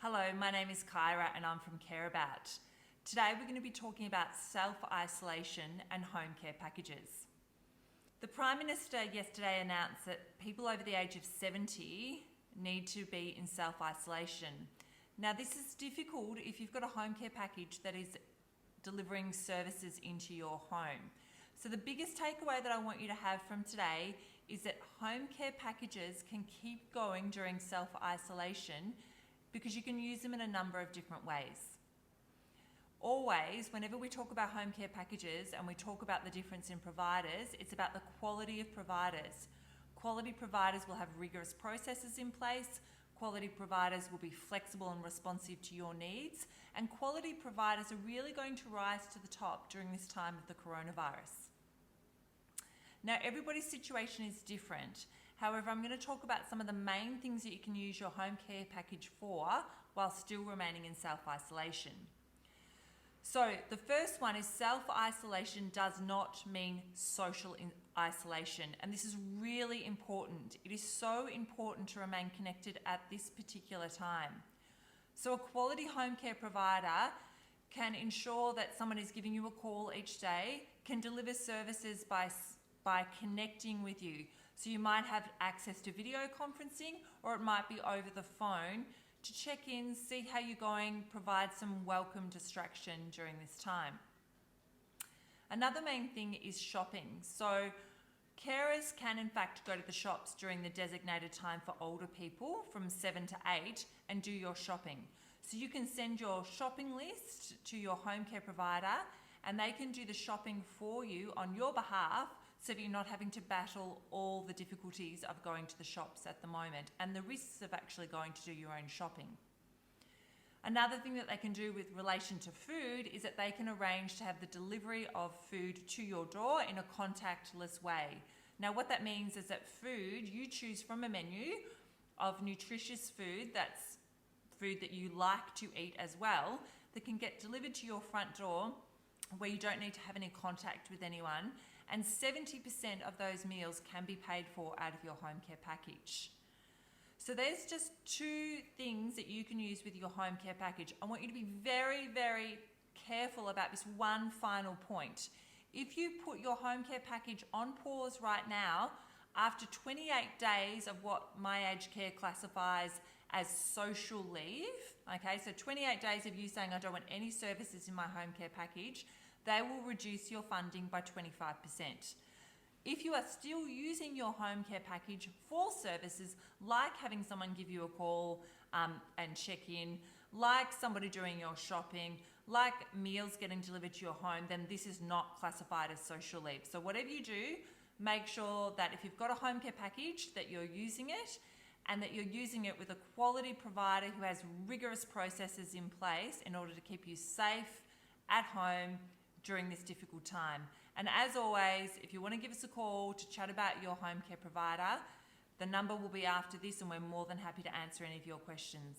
Hello, my name is Kyra and I'm from Care About. Today we're going to be talking about self-isolation and home care packages. The Prime Minister yesterday announced that people over the age of 70 need to be in self-isolation. Now this is difficult if you've got a home care package that is delivering services into your home. So the biggest takeaway that I want you to have from today is that home care packages can keep going during self-isolation because you can use them in a number of different ways. Always, whenever we talk about home care packages and we talk about the difference in providers, it's about the quality of providers. Quality providers will have rigorous processes in place, quality providers will be flexible and responsive to your needs, and quality providers are really going to rise to the top during this time of the coronavirus. Now, everybody's situation is different. However, I'm going to talk about some of the main things that you can use your home care package for while still remaining in self-isolation. So the first one is self-isolation does not mean social isolation, and this is really important. It is so important to remain connected at this particular time. So a quality home care provider can ensure that someone is giving you a call each day, can deliver services by connecting with you. So you might have access to video conferencing, or it might be over the phone to check in, see how you're going, provide some welcome distraction during this time. Another main thing is shopping. So carers can in fact go to the shops during the designated time for older people from 7 to 8 and do your shopping. So you can send your shopping list to your home care provider and they can do the shopping for you on your behalf so that you're not having to battle all the difficulties of going to the shops at the moment and the risks of actually going to do your own shopping. Another thing that they can do with relation to food is that they can arrange to have the delivery of food to your door in a contactless way. Now what that means is that food, you choose from a menu of nutritious food, that's food that you like to eat as well, that can get delivered to your front door where you don't need to have any contact with anyone, and 70% of those meals can be paid for out of your home care package. So there's just two things that you can use with your home care package. I want you to be very, very careful about this one final point. If you put your home care package on pause right now, after 28 days of what My Aged Care classifies as social leave, okay, so 28 days of you saying I don't want any services in my home care package, they will reduce your funding by 25%. If you are still using your home care package for services like having someone give you a call and check in, like somebody doing your shopping, like meals getting delivered to your home, then this is not classified as social leave. So whatever you do, make sure that if you've got a home care package that you're using it and that you're using it with a quality provider who has rigorous processes in place in order to keep you safe at home during this difficult time. And as always, if you want to give us a call to chat about your home care provider, the number will be after this and we're more than happy to answer any of your questions.